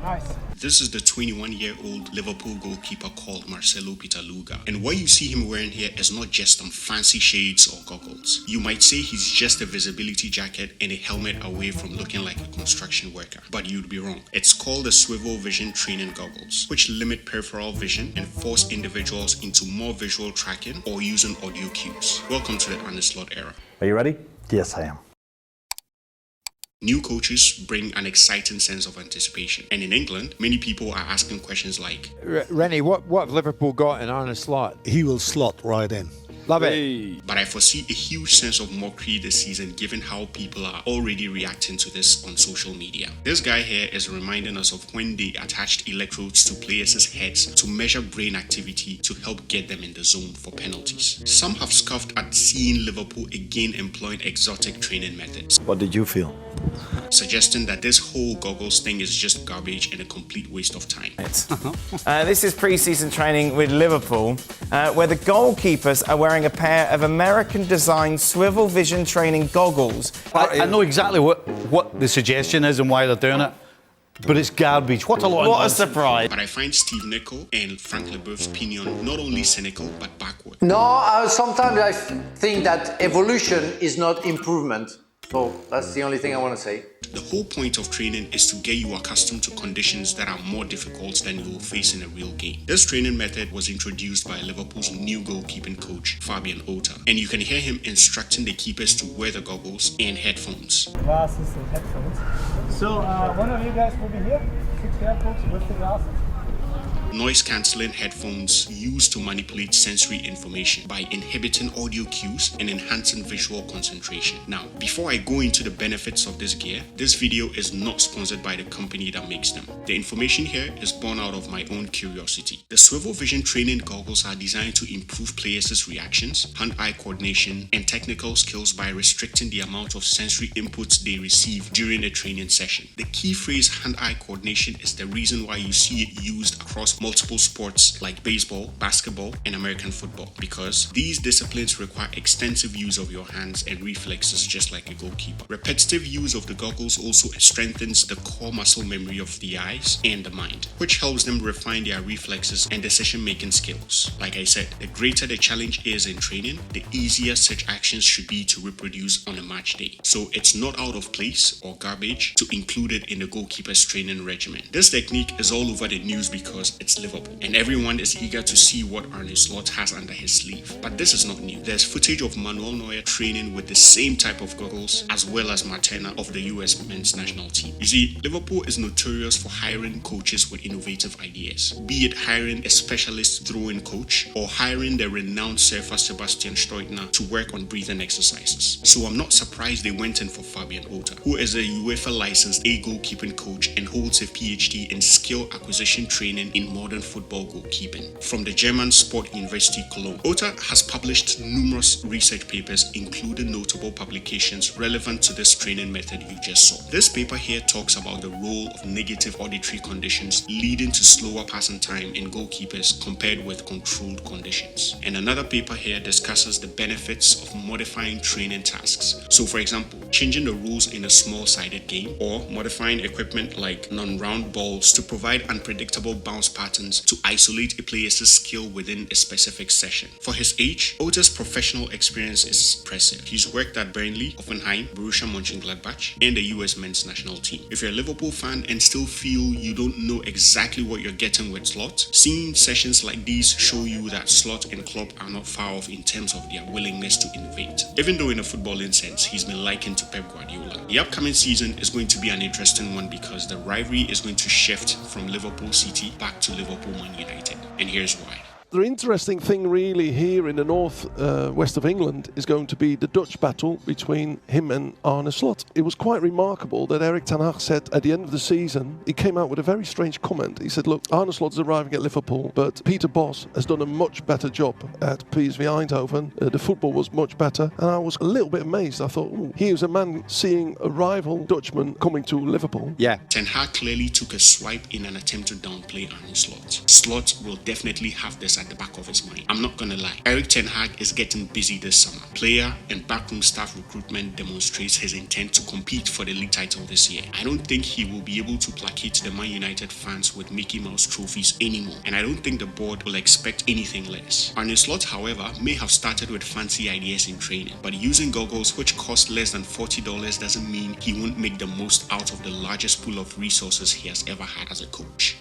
Nice. This is the 21-year-old Liverpool goalkeeper called Marcelo Pitaluga. And what you see him wearing here is not just some fancy shades or goggles. You might say he's just a visibility jacket and a helmet away from looking like a construction worker. But you'd be wrong. It's called the swivel vision training goggles, which limit peripheral vision and force individuals into more visual tracking or using audio cues. Welcome to the Arne era. Are you ready? Yes, I am. New coaches bring an exciting sense of anticipation. And in England, many people are asking questions like, Rennie, what have Liverpool got in Arne's slot? He will slot right in. Love it. but I foresee a huge sense of mockery this season given how people are already reacting to this on social media. This guy here is reminding us of when they attached electrodes to players' heads to measure brain activity to help get them in the zone for penalties. Some have scoffed at seeing Liverpool again employing exotic training methods. What did you feel? Suggesting that this whole goggles thing is just garbage and a complete waste of time. This is pre-season training with Liverpool, where the goalkeepers are wearing a pair of American-designed swivel vision training goggles. I know exactly what the suggestion is and why they're doing it, but it's garbage. What a lot of What a nonsense. surprise. But I find Steve Nicol and Frank Leboeuf's opinion not only cynical but backward. No, sometimes I think that evolution is not improvement. So that's the only thing I want to say. The whole point of training is to get you accustomed to conditions that are more difficult than you will face in a real game. This training method was introduced by Liverpool's new goalkeeping coach, Fabian Ota, and you can hear him instructing the keepers to wear the goggles and headphones. Glasses and headphones. So one of you guys will be here, 6 folks with the glasses. Noise-cancelling headphones used to manipulate sensory information by inhibiting audio cues and enhancing visual concentration. Now, before I go into the benefits of this gear, this video is not sponsored by the company that makes them. The information here is born out of my own curiosity. The swivel vision training goggles are designed to improve players' reactions, hand-eye coordination, and technical skills by restricting the amount of sensory inputs they receive during a training session. The key phrase hand-eye coordination is the reason why you see it used across multiple sports like baseball, basketball, and American football, because these disciplines require extensive use of your hands and reflexes just like a goalkeeper. Repetitive use of the goggles also strengthens the core muscle memory of the eyes and the mind, which helps them refine their reflexes and decision-making skills. Like I said, the greater the challenge is in training, the easier such actions should be to reproduce on a match day. So it's not out of place or garbage to include it in the goalkeeper's training regimen. This technique is all over the news because it's Liverpool, and everyone is eager to see what Arne Slot has under his sleeve. But this is not new. There's footage of Manuel Neuer training with the same type of goggles as well as Martina of the US men's national team. You see, Liverpool is notorious for hiring coaches with innovative ideas, be it hiring a specialist throwing coach or hiring the renowned surfer Sebastian Steutner to work on breathing exercises. So I'm not surprised they went in for Fabian Ota, who is a UEFA licensed goalkeeping coach and holds a PhD in skill acquisition training in modern football goalkeeping from the German Sport University Cologne. Ota has published numerous research papers, including notable publications relevant to this training method you just saw. This paper here talks about the role of negative auditory conditions leading to slower passing time in goalkeepers compared with controlled conditions. And another paper here discusses the benefits of modifying training tasks. So for example, changing the rules in a small-sided game or modifying equipment like non-round balls to provide unpredictable bounce patterns to isolate a player's skill within a specific session. For his age, Ota's professional experience is impressive. He's worked at Burnley, Hoffenheim, Borussia Mönchengladbach, and the US men's national team. If you're a Liverpool fan and still feel you don't know exactly what you're getting with Slot, seeing sessions like these show you that Slot and Klopp are not far off in terms of their willingness to innovate. Even though in a footballing sense, he's been likened to Pep Guardiola. The upcoming season is going to be an interesting one because the rivalry is going to shift from Liverpool City back to Liverpool Man United. And here's why. The interesting thing really here in the west of England is going to be the Dutch battle between him and Arne Slot. It was quite remarkable that Erik ten Hag said at the end of the season, he came out with a very strange comment. He said, look, Arne Slot is arriving at Liverpool, but Peter Bosz has done a much better job at PSV Eindhoven. The football was much better, and I was a little bit amazed. I thought, ooh, here's a man seeing a rival Dutchman coming to Liverpool. Yeah. Ten Hag clearly took a swipe in an attempt to downplay Arne Slot. Slot will definitely have this always at the back of his mind. I'm not gonna lie, Erik ten Hag is getting busy this summer. Player and backroom staff recruitment demonstrates his intent to compete for the league title this year. I don't think he will be able to placate the Man United fans with Mickey Mouse trophies anymore, and I don't think the board will expect anything less. Arne Slot, however, may have started with fancy ideas in training, but using goggles which cost less than $40 doesn't mean he won't make the most out of the largest pool of resources he has ever had as a coach.